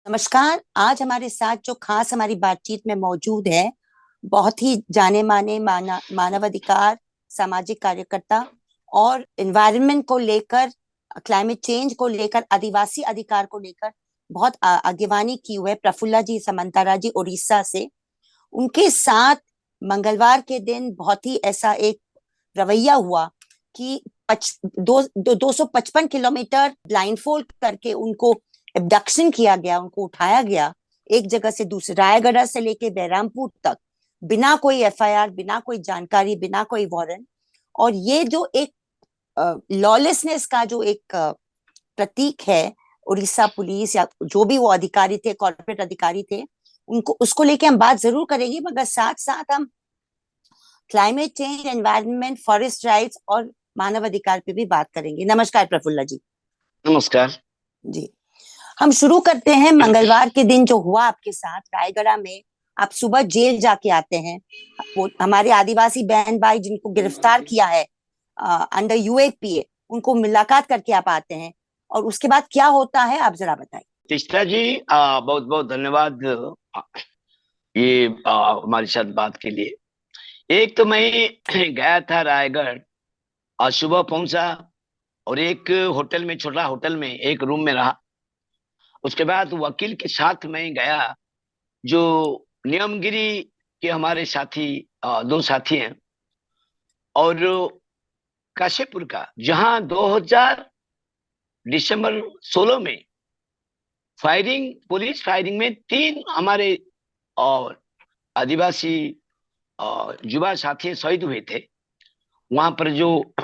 नमस्कार। आज हमारे साथ जो खास हमारी बातचीत में मौजूद है, बहुत ही जाने माने मानवाधिकार सामाजिक कार्यकर्ता और एनवायरनमेंट को लेकर, क्लाइमेट चेंज को लेकर, आदिवासी अधिकार को लेकर बहुत आगेवानी की हुए प्रफुल्ला जी समंतारा जी उड़ीसा से। उनके साथ मंगलवार के दिन बहुत ही ऐसा एक रवैया हुआ कि 255 किलोमीटर ब्लाइंडफोल्ड करके उनको एब्डक्शन किया गया, उनको उठाया गया एक जगह से दूसरे, रायगढ़ से लेके बहरामपुर तक, बिना कोई एफआईआर, बिना कोई जानकारी, बिना कोई वारंट। और ये जो एक लॉलेसनेस का जो एक प्रतीक है, उड़ीसा पुलिस या जो भी वो अधिकारी थे, कॉर्पोरेट अधिकारी थे, उनको उसको लेके हम बात जरूर करेंगे, मगर साथ साथ हम climate change, environment, forest rights और मानव अधिकार पे भी बात करेंगे। नमस्कार प्रफुल्ला जी। नमस्कार जी, हम शुरू करते हैं मंगलवार के दिन जो हुआ आपके साथ रायगढ़ में। आप सुबह जेल जाके आते हैं, वो हमारे आदिवासी बहन भाई जिनको गिरफ्तार किया है अंडर यूएपीए, उनको मुलाकात करके आप आते हैं, और उसके बाद क्या होता है आप जरा बताइए। तीस्ता जी, बहुत बहुत धन्यवाद ये हमारे साथ बात के लिए। एक तो मैं गया था रायगढ़ और सुबह पहुंचा और एक होटल में, छोटा होटल में एक रूम में रहा। उसके बाद वकील के साथ मैं गया, जो नियमगिरी के हमारे साथी, दो साथी हैं, और काशीपुर का, जहां 2000 दिसंबर 16 में फायरिंग, पुलिस फायरिंग में 3 हमारे और आदिवासी और युवा साथी शहीद हुए थे। वहां पर जो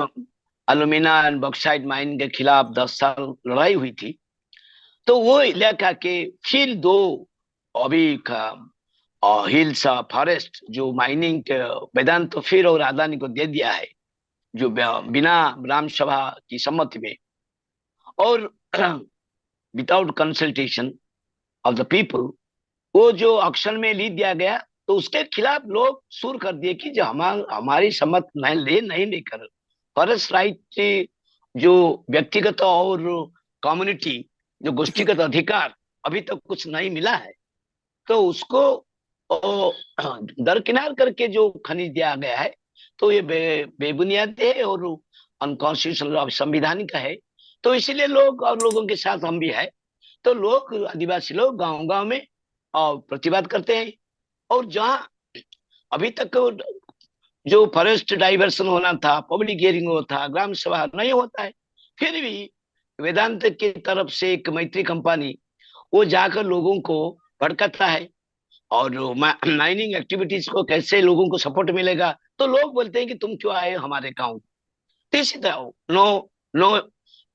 एल्यूमिना एंड बॉक्साइट माइन के खिलाफ 10 साल लड़ाई हुई थी, तो वो इलाका के फिर 2 अभी का हिल्स फॉरेस्ट जो माइनिंग के वेदांत तो फिर और अदानी को दे दिया है, जो बिना ग्राम सभा की सम्मति में और without consultation of the people, वो जो ऑक्शन में ली दिया गया, तो उसके खिलाफ लोग सुर कर दिए कि जो हमारी सम्मत नहीं लेकर फॉरेस्ट राइट, जो व्यक्तिगत और कम्युनिटी, जो गोष्ठीगत अधिकार अभी तक कुछ नहीं मिला है, तो उसको दरकिनार करके जो खनिज दिया गया है, तो ये बेबुनियाद है और अनकॉन्स्टिट्यूशनल, संविधानिक है। तो इसीलिए लोग और लोगों के साथ हम भी है, तो लोग, आदिवासी लोग गांव गांव में प्रतिवाद करते हैं। और जहां अभी तक जो फॉरेस्ट डाइवर्सन होना था, पब्लिक हियरिंग होता, ग्राम सभा नहीं होता है, फिर भी वेदांत की तरफ से एक मैत्री कंपनी वो जाकर लोगों को भड़काता है, और माइनिंग एक्टिविटीज को कैसे लोगों को सपोर्ट मिलेगा, तो लोग बोलते हैं कि तुम क्यों आए हमारे गांव। तो इसी तरह नो नो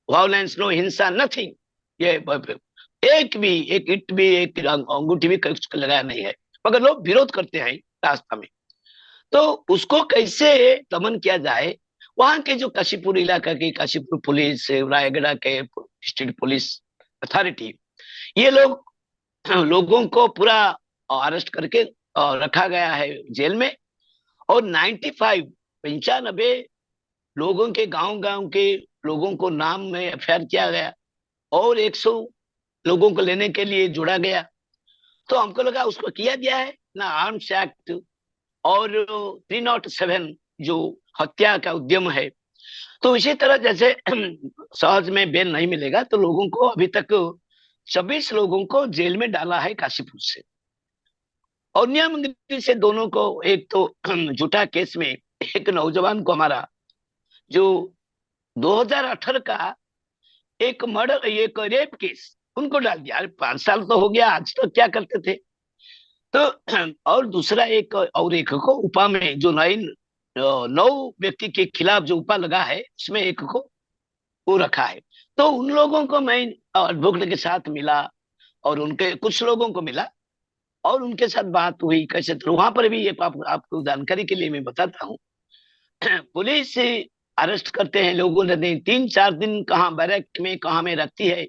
वायलेंस, नो हिंसा, नथिंग। ये एक भी, एक इट भी, एक अंगूठी भी लगाया नहीं है, मगर लोग विरोध करते हैं रास्ता में। तो उसको कैसे दमन किया जाए, वहां के जो काशीपुर इलाका की काशीपुर पुलिस, रायगढ़ के स्टेट पुलिस अथॉरिटी, ये लोग लोगों को पूरा अरेस्ट करके रखा गया है जेल में। और 95 लोगों के, गांव गांव के लोगों को नाम में एफआईआर किया गया, और 100 लोगों को लेने के लिए जोड़ा गया। तो हमको लगा उसको किया गया है ना, आर्म्स एक्ट और 307 जो हत्या का उद्यम है। तो इसी तरह जैसे सहज में बेल नहीं मिलेगा, तो लोगों को अभी तक 26 लोगों को जेल में डाला है काशीपुर से, और नियमगिरी से दोनों को। एक तो झूठा केस में एक नौजवान को हमारा, जो 2018 का एक मर्डर, एक रेप केस, उनको डाल दिया। 5 साल तो हो गया, आज तक क्या करते थे। तो और दूसरा एक, और एक को उपा में जो 9 व्यक्ति के खिलाफ जो उपा लगा है, उसमें एक को वो रखा है। तो उन लोगों को मैं एडवोकेट के साथ मिला, और उनके कुछ लोगों को मिला, और उनके साथ बात हुई कैसे। तो वहां पर भी आपको जानकारी के लिए मैं बताता हूँ। पुलिस अरेस्ट करते हैं लोगों ने, 3-4 दिन कहाँ बैरक में, कहाँ में रखती है,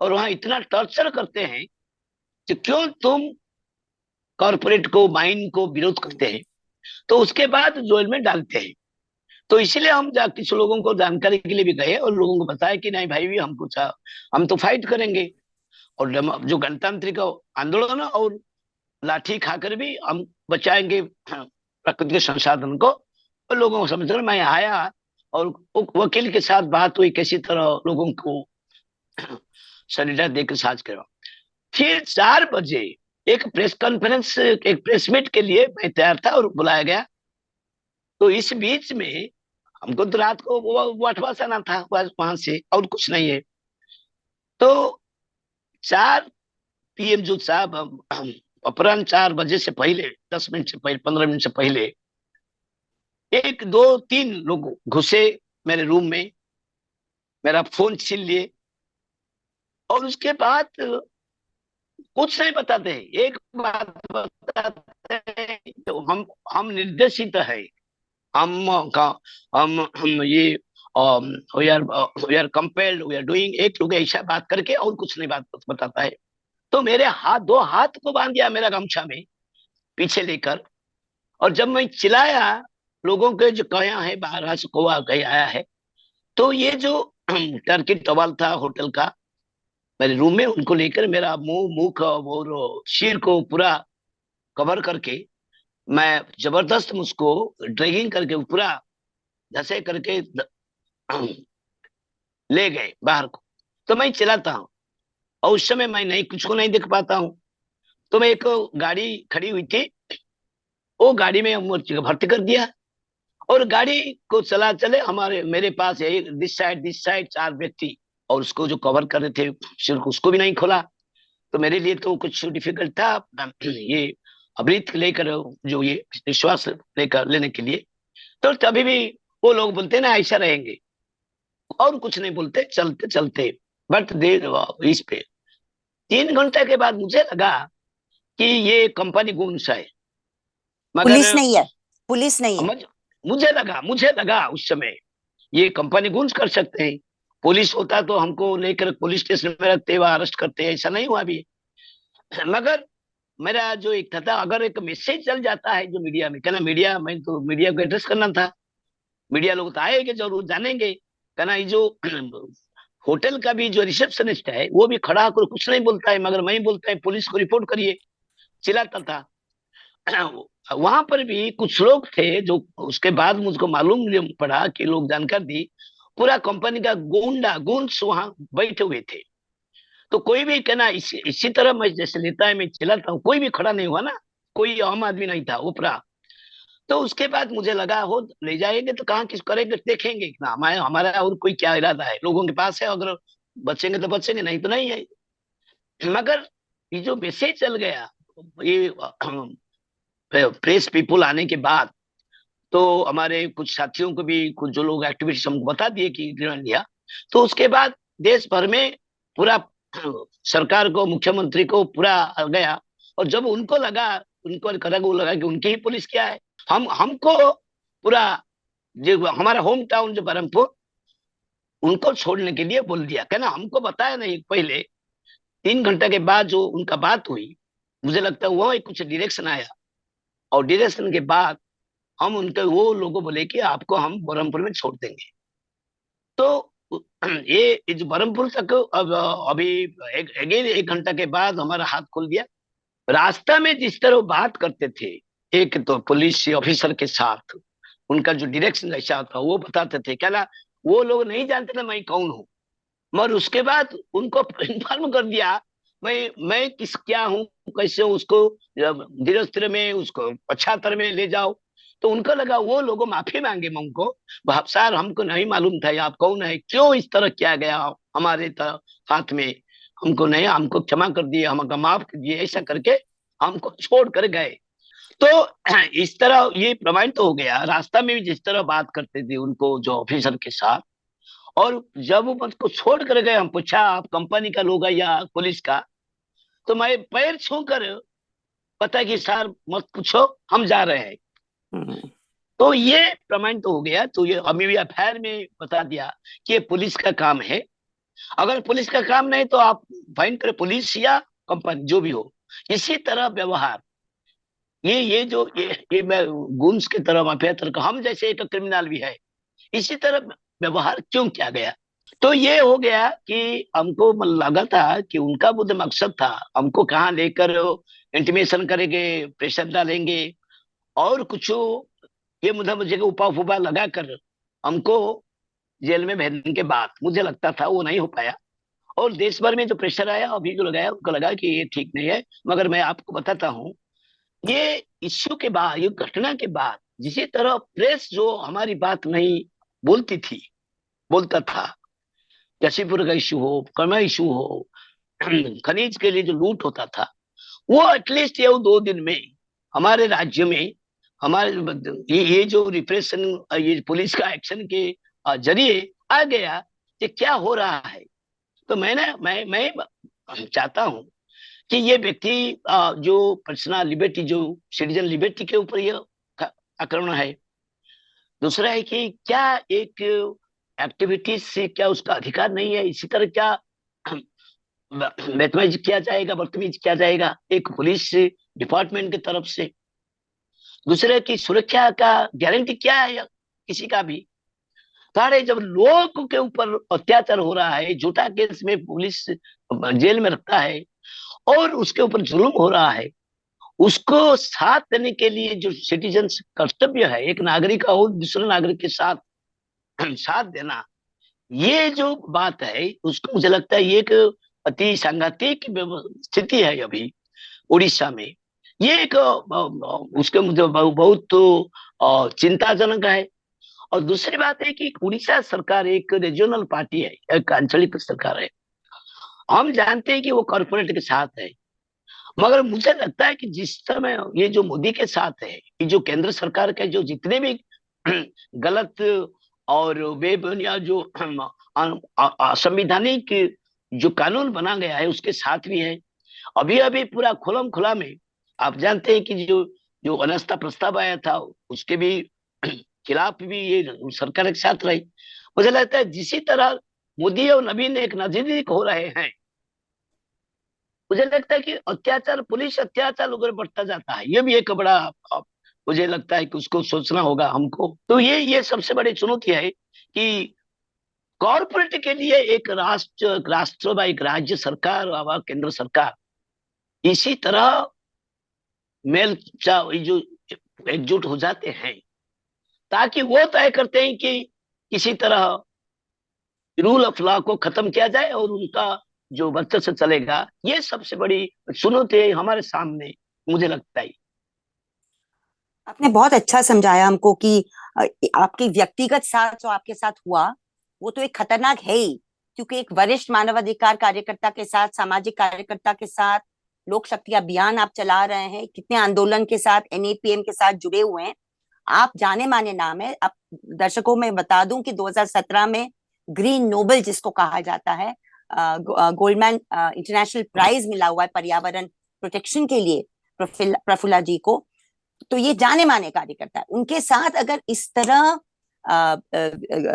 और वहां इतना टॉर्चर करते हैं कि क्यों तुम कॉर्पोरेट को, माइन को विरोध करते हैं, तो उसके बाद जेल में डालते हैं। तो इसीलिए हम कुछ लोगों को जानकारी के लिए भी गए, और लोगों को बताया कि नहीं भाई, भी हम कुछ, हम तो फाइट करेंगे। और जो गणतांत्रिक आंदोलन और लाठी खाकर भी हम बचाएंगे प्राकृतिक संसाधन को, और लोगों को समझकर मैं आया और वकील के साथ बात हुई कैसी तरह लोगों को सरेंडर देकर साझ करवा। फिर 4 बजे एक प्रेस कॉन्फ्रेंस, एक प्रेस मीट के लिए मैं तैयार था और बुलाया गया। तो इस बीच में हमको तो रात को वो वाटवा से आना था वहां से, और कुछ नहीं है। तो 4 PM जो साहब हम अपराह्न 4 बजे से पहले, 10 मिनट से पहले, 15 मिनट से पहले, 1 2 3 लोग घुसे मेरे रूम में, मेरा फोन छीन लिए और उसके बाद कुछ नहीं बताते। एक बात बताते हैं, तो हम निर्देशित है, हम का हम ये we are compelled, we are doing, एक लोग ऐसा बात करके और कुछ नहीं बात बताता है। तो मेरे हाथ, 2 हाथ को बांध दिया मेरा गमछा में पीछे लेकर, और जब मैं चिल्लाया, लोगों के जो कहा है बाहर से कौआ कहीं आया है, तो ये जो टर्की टॉवल था होटल का मेरे रूम में, उनको लेकर मेरा मुंह और सिर को पूरा कवर करके मैं जबरदस्त मुझको ड्रैगिंग करके पूरा धसे करके ले गए बाहर को। तो मैं चिल्लाता हूँ और उस समय मैं नहीं, कुछ को नहीं देख पाता हूँ। तो मैं, एक गाड़ी खड़ी हुई थी, वो गाड़ी में मुझे भर्ती कर दिया और गाड़ी को चला चले हमारे, मेरे पास है दिस साइड 4 व्यक्ति, और उसको जो कवर कर रहे थे सिर को, उसको भी नहीं खोला। तो मेरे लिए तो कुछ डिफिकल्ट था ये अमृत लेकर, जो ये विश्वास लेकर लेने के लिए। तो तभी भी वो लोग बोलते ना ऐसा रहेंगे, और कुछ नहीं बोलते, चलते चलते। बट देर इस पे 3 घंटे के बाद मुझे लगा कि ये कंपनी गुम्स है, मगर पुलिस नहीं है, पुलिस नहीं है। समझ, मुझे लगा उस समय ये कंपनी गुम्स कर सकते हैं। पुलिस होता तो हमको लेकर पुलिस स्टेशन में रखते व अरेस्ट करते, ऐसा नहीं हुआ अभी। मगर मेरा जो एक था, अगर एक मैसेज चल जाता है जो मीडिया में, कहना मीडिया, मैं तो मीडिया को एड्रेस करना था, मीडिया लोग तो आएंगे जरूर, जानेंगे। कहना ये जो होटल का भी जो रिसेप्शनिस्ट है वो भी खड़ा होकर कुछ नहीं बोलता है, मगर मैं बोलता है पुलिस को रिपोर्ट करिए, चिल्लाता था। वहां पर भी कुछ लोग थे जो, उसके बाद मुझको मालूम पड़ा कि लोग जानकर दी, पूरा कंपनी का गुंड्स वहां बैठे हुए थे। तो कोई भी कहना इसी तरह मैं जैसे लेता है मैं चिल्लाता हूँ, कोई भी खड़ा नहीं हुआ ना, कोई आम आदमी नहीं था ऊपरा। तो उसके बाद मुझे लगा हो ले जाएंगे तो कहाँ किस करेंगे, देखेंगे ना, हमारा हमारा और कोई क्या इरादा है, लोगों के पास है, अगर बचेंगे तो बचेंगे, नहीं तो नहीं है। मगर ये जो मैसेज चल गया, ये प्रेस पीपुल आने के बाद, तो हमारे कुछ साथियों को भी, कुछ जो लोग एक्टिविस्ट हमको बता दिए कि निर्णय लिया। तो उसके बाद देश भर में पूरा सरकार को, मुख्यमंत्री को पूरा गया। और जब उनको लगा, उनको लगा कि उनकी ही पुलिस क्या है, हमको पूरा, जो हमारा होम टाउन जो बरहमपुर, उनको छोड़ने के लिए बोल दिया। कहना हमको बताया नहीं पहले, 3 घंटे के बाद जो उनका बात हुई, मुझे लगता है वो एक कुछ डायरेक्शन आया, और डायरेक्शन के बाद हम उनके वो लोगों बोले कि आपको हम बरहमपुर में छोड़ देंगे। तो ये जो बरहमपुर तक, अब अभी अगेन 1 घंटा के बाद हमारा हाथ खुल दिया। रास्ता में जिस तरह वो बात करते थे, एक तो पुलिस ऑफिसर के साथ, उनका जो डायरेक्शन ऐसा था, वो बताते थे, क्या वो लोग नहीं जानते थे मैं कौन हूँ, मगर उसके बाद उनको इन्फॉर्म कर दिया मैं किस क्या हूँ, कैसे हूँ, उसको धीरे धीरे में उसको अच्छा तरह में ले जाओ। तो उनको लगा वो लोगों माफी मांगे हमको, सर हमको नहीं मालूम था आप कौन है, क्यों इस तरह किया गया हमारे साथ में, हमको नहीं, हमको क्षमा कर दिए, हमको माफ कर दिए, ऐसा करके हमको छोड़ कर गए। तो इस तरह ये प्रमाणित तो हो गया। रास्ता में भी जिस तरह बात करते थे उनको जो ऑफिसर के साथ, और जब वो मुझको छोड़ कर गए, हम पूछा आप कंपनी का लोग है या पुलिस का, तो मैं पैर छू कर, पता कि सर मत पूछो, हम जा रहे हैं। हम्म। तो ये प्रमाणित तो हो गया। तो ये अभी भी एफआईआर में बता दिया कि ये पुलिस का काम है। अगर पुलिस का काम नहीं तो आप फाइन करें, पुलिस या कंपनी जो भी हो, इसी तरह व्यवहार, ये जो ये मैं गुन्स की तरह, माफिया तरह का, हम जैसे एक क्रिमिनल भी है, इसी तरह व्यवहार क्यों किया गया। तो ये हो गया कि हमको लगा था कि उनका बुद्ध मकसद था हमको कहाँ लेकर इंटीमेशन करेंगे, प्रेशर डालेंगे और कुछ ये मुझे उपा फुपा लगा कर हमको जेल में भेजने के बाद मुझे लगता था वो नहीं हो पाया। और देश भर में जो प्रेशर आया, अभी जो लगाया, उनको लगा कि ये ठीक नहीं है। मगर मैं आपको बताता हूँ, ये इश्यू के बाद, ये घटना के बाद, जिसी तरह प्रेस जो हमारी बात नहीं बोलती थी, बोलता था, जसीपुर का इशू हो, कर्मा इशू हो, खनिज के लिए जो लूट होता था, वो एटलीस्ट ये 2 दिन में हमारे राज्य में, हमारे ये जो रिप्रेशन, ये पुलिस का एक्शन के जरिए आ गया कि क्या हो रहा है। तो मैं चाहता हूं कि ये व्यक्ति जो पर्सनल लिबर्टी, जो सिटीजन लिबर्टी के ऊपर ये आक्रमण है। दूसरा है कि क्या एक एक्टिविटीज से क्या उसका अधिकार नहीं है, इसी तरह क्या बदतमीज किया जाएगा, बदतमीज किया जाएगा एक पुलिस डिपार्टमेंट की तरफ से। दूसरे की सुरक्षा का गारंटी क्या है किसी का भी। सारे जब लोग के ऊपर अत्याचार हो रहा है, झूठा केस में पुलिस जेल में रखता है और उसके ऊपर जुल्म हो रहा है, उसको साथ देने के लिए जो सिटीजन कर्तव्य है, एक नागरिक का और दूसरे नागरिक के साथ साथ देना, ये जो बात है उसको मुझे लगता है ये एक अति सांघातिक स्थिति है अभी उड़ीसा में। ये एक उसके मुझे बहुत चिंताजनक है। और दूसरी बात है कि उड़ीसा सरकार एक रीजनल पार्टी है, एक आंचलिक सरकार है। हम जानते हैं कि वो कॉर्पोरेट के साथ है, मगर मुझे लगता है कि जिस समय ये जो मोदी के साथ है, कि जो केंद्र सरकार के जो जितने भी गलत और बेबुनियाद जो असंवैधानिक जो कानून बना गया है उसके साथ भी है। अभी अभी पूरा खुलम खुला में आप जानते हैं कि जो जो अनास्था प्रस्ताव आया था उसके भी खिलाफ भी ये सरकार के साथ रही। मुझे लगता है जिसी तरह मोदी और नवीन एक नजदीक हो रहे हैं, मुझे लगता है कि अत्याचार, पुलिस अत्याचार लोगों पर बढ़ता जाता है। ये भी एक बड़ा मुझे लगता है कि उसको सोचना होगा हमको। तो ये सबसे बड़ी चुनौती है कि कॉर्पोरेट के लिए एक राष्ट्र व एक राज्य सरकार व केंद्र सरकार इसी तरह मेल जो एकजुट हो जाते हैं, ताकि वो तय करते हैं कि किसी तरह रूल ऑफ लॉ को खत्म किया जाए और उनका जो वर्चस्व चलेगा। ये सबसे बड़ी चुनौती है हमारे सामने, मुझे लगता है। आपने बहुत अच्छा समझाया हमको कि आपकी व्यक्तिगत साथ जो आपके साथ हुआ वो तो एक खतरनाक है ही, क्योंकि एक वरिष्ठ मानवाधिकार कार्यकर्ता के साथ, सामाजिक कार्यकर्ता के साथ लोक शक्ति अभियान आप चला रहे हैं, कितने आंदोलन के साथ, एनएपीएम के साथ जुड़े हुए हैं, आप जाने माने नाम है। अब दर्शकों में बता दूं कि 2017 में ग्रीन नोबेल जिसको कहा जाता है, गोल्डमैन इंटरनेशनल प्राइज मिला हुआ है पर्यावरण प्रोटेक्शन के लिए प्रफुल्ला जी को। तो ये जाने माने कार्यकर्ता है, उनके साथ अगर इस तरह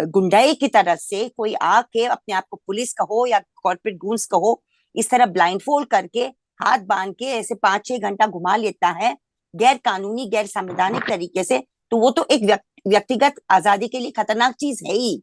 गुंडाई की तरह से कोई आके अपने आप को पुलिस कहो या कॉर्पोरेट गूंस कहो, इस तरह ब्लाइंडफोल्ड करके हाथ बांध के ऐसे 5-6 घंटा घुमा लेता है गैर कानूनी, गैर संवैधानिक तरीके से, तो वो तो एक व्यक्तिगत आजादी के लिए खतरनाक चीज है ही।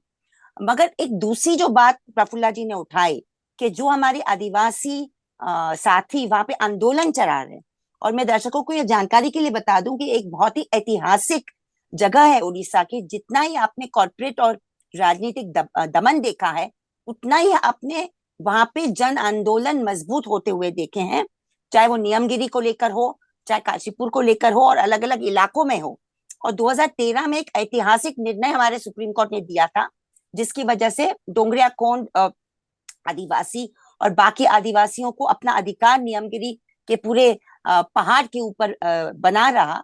मगर एक दूसरी जो बात प्रफुल्ला जी ने उठाई कि जो हमारे आदिवासी साथी वहां पे आंदोलन चला रहे हैं, और मैं दर्शकों को यह जानकारी के लिए बता दूं कि एक बहुत ही ऐतिहासिक जगह है उड़ीसा की। जितना ही आपने कॉर्पोरेट और राजनीतिक दमन देखा है, उतना ही आपने वहां पे जन आंदोलन मजबूत होते हुए देखे हैं, चाहे वो नियमगिरी को लेकर हो, चाहे काशीपुर को लेकर हो, और अलग अलग इलाकों में हो। और 2013 में एक ऐतिहासिक निर्णय हमारे सुप्रीम कोर्ट ने दिया था, जिसकी वजह से डोंगरिया कोंड आदिवासी और बाकी आदिवासियों को अपना अधिकार नियमगिरी के पूरे पहाड़ के ऊपर बना रहा।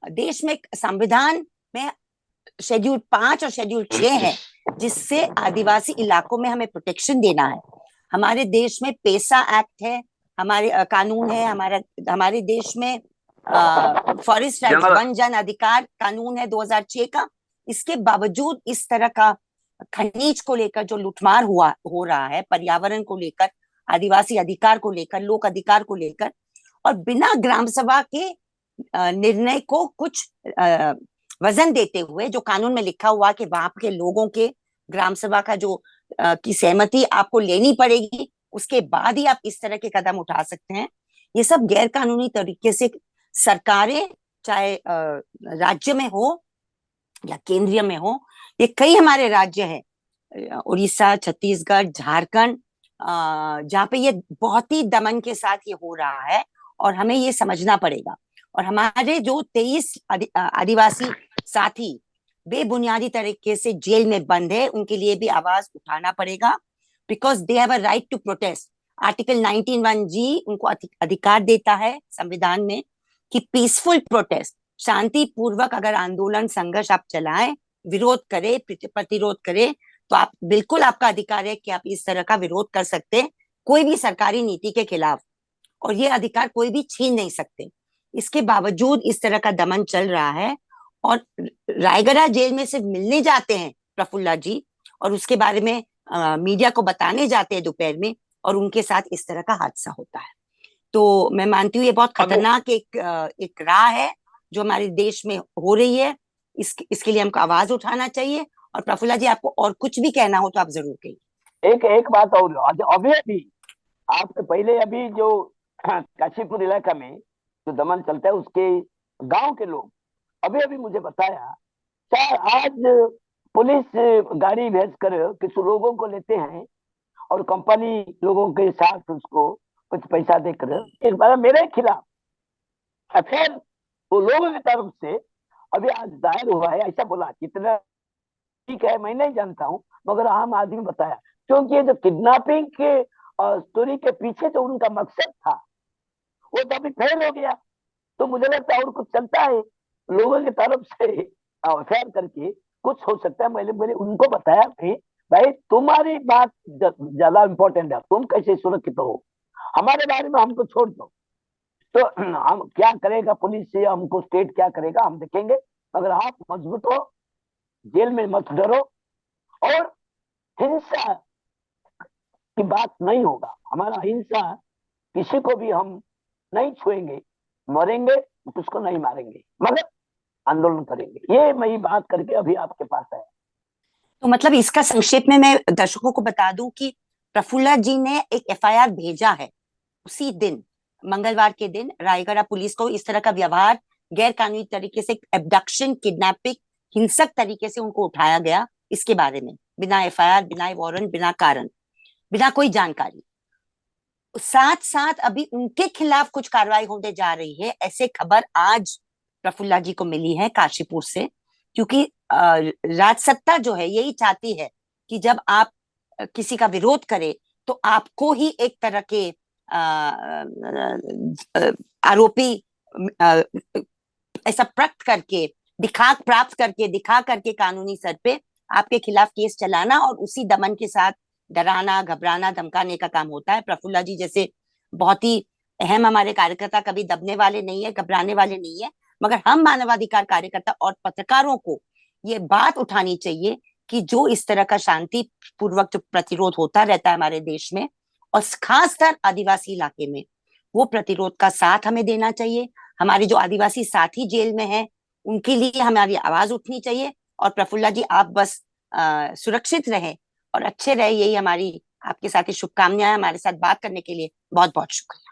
देश में संविधान में शेड्यूल 5 और शेड्यूल 6 है, जिससे आदिवासी इलाकों में हमें प्रोटेक्शन देना है। हमारे देश में पेसा एक्ट है, हमारे कानून है, हमारे देश में फॉरेस्ट राइट्स, वन जन अधिकार कानून है 2006 का। इसके बावजूद इस तरह का खनिज को लेकर जो लूटमार हो रहा है, पर्यावरण को लेकर, आदिवासी अधिकार को लेकर, लोक अधिकार को लेकर, और बिना ग्राम सभा के निर्णय को कुछ वजन देते हुए, जो कानून में लिखा हुआ कि वहां के लोगों के ग्राम सभा का जो की सहमति आपको लेनी पड़ेगी, उसके बाद ही आप इस तरह के कदम उठा सकते हैं। ये सब गैर कानूनी तरीके से सरकारें, चाहे राज्य में हो या केंद्रीय में हो, ये कई हमारे राज्य हैं, उड़ीसा, छत्तीसगढ़, झारखंड, जहाँ पे ये बहुत ही दमन के साथ ये हो रहा है, और हमें ये समझना पड़ेगा। और हमारे जो 23 आदिवासी साथी बेबुनियादी तरीके से जेल में बंद है, उनके लिए भी आवाज उठाना पड़ेगा, because they have a right to protest. Article 19(1)(g उनको अधिकार देता है संविधान में कि पीसफुल प्रोटेस्ट, शांति पूर्वक अगर आंदोलन संघर्ष आप चलाएं, विरोध करें, प्रतिरोध करें, तो आप बिल्कुल, आपका अधिकार है कि आप इस तरह का विरोध कर सकते हैं कोई भी सरकारी नीति के खिलाफ, और ये अधिकार कोई भी छीन नहीं सकते। इसके बावजूद इस तरह का दमन चल रहा है, और रायगढ़ जेल में सिर्फ मिलने जाते हैं प्रफुल्ला जी, और उसके बारे में मीडिया को बताने जाते हैं दोपहर में, और उनके साथ इस तरह का हादसा होता है। तो मैं मानती हूँ ये बहुत खतरनाक एक राह है जो हमारे देश में हो रही है। इसके लिए हमको आवाज उठाना चाहिए। और प्रफुल्ला जी, आपको और कुछ भी कहना हो तो आप जरूर कहिए। एक बात और, अभी अभी आपके पहले अभी जो काशीपुर इलाका में जो दमन चलता है, उसके गांव के लोग अभी अभी मुझे बताया, आज पुलिस गाड़ी भेज कर किसी लोगों को लेते हैं और कंपनी लोगों के साथ उसको कुछ पैसा देकर एक बार मेरे खिलाफ एफआईआर वो लोगों की तरफ से अभी आज दायर हुआ है, ऐसा बोला। कितना ठीक है मैं नहीं जानता हूँ, मगर आम आदमी बताया, क्योंकि ये जो किडनैपिंग के स्टोरी के पीछे जो उनका मकसद था वो तो अभी फेल हो गया। तो मुझे लगता है और कुछ चलता है लोगों की तरफ से एफआईआर करके कुछ हो सकता है। मैंने उनको बताया कि भाई तुम्हारी बात ज्यादा इंपॉर्टेंट है, तुम कैसे सुरक्षित हो, हमारे बारे में हमको छोड़ दो। तो हम क्या करेगा पुलिस से, हमको स्टेट क्या करेगा हम देखेंगे, अगर आप मजबूत हो, जेल में मत डरो, और हिंसा की बात नहीं होगा। हमारा हिंसा किसी को भी हम नहीं छुएंगे, मरेंगे तो उसको नहीं मारेंगे, मगर आंदोलन करेंगे। ये मैं बात करके अभी आपके पास आया। तो मतलब इसका संक्षेप में मैं दर्शकों को बता दूं कि प्रफुल्ला जी ने एक एफआईआर भेजा है उसी दिन, मंगलवार के दिन, रायगढ़ पुलिस को इस तरह का व्यवहार, गैर कानूनी तरीके से एब्डक्शन, किडनैपिंग, हिंसक तरीके से उनको उठाया गया, इसके बारे में बिना एफआईआर, बिना वारंट, बिना कारण, बिना कोई जानकारी। साथ साथ अभी उनके खिलाफ कुछ कार्रवाई होने जा रही है, ऐसे खबर आज प्रफुल्ला जी को मिली है काशीपुर से। क्योंकि राजसत्ता जो है यही चाहती है कि जब आप किसी का विरोध करें तो आपको ही एक तरह के आरोपी ऐसा प्राप्त करके दिखा करके कानूनी सर पे आपके खिलाफ केस चलाना, और उसी दमन के साथ डराना, घबराना, धमकाने का काम होता है। प्रफुल्ला जी जैसे बहुत ही अहम हमारे कार्यकर्ता कभी दबने वाले नहीं है, घबराने वाले नहीं है। मगर हम मानवाधिकार कार्यकर्ता और पत्रकारों को ये बात उठानी चाहिए कि जो इस तरह का शांति पूर्वक जो प्रतिरोध होता रहता है हमारे देश में, और खासकर आदिवासी इलाके में, वो प्रतिरोध का साथ हमें देना चाहिए। हमारे जो आदिवासी साथी जेल में हैं उनके लिए हमारी आवाज उठनी चाहिए। और प्रफुल्ला जी, आप बस सुरक्षित रहे और अच्छे रहे, यही हमारी आपके साथ शुभकामनाएं। हमारे साथ बात करने के लिए बहुत बहुत शुक्रिया।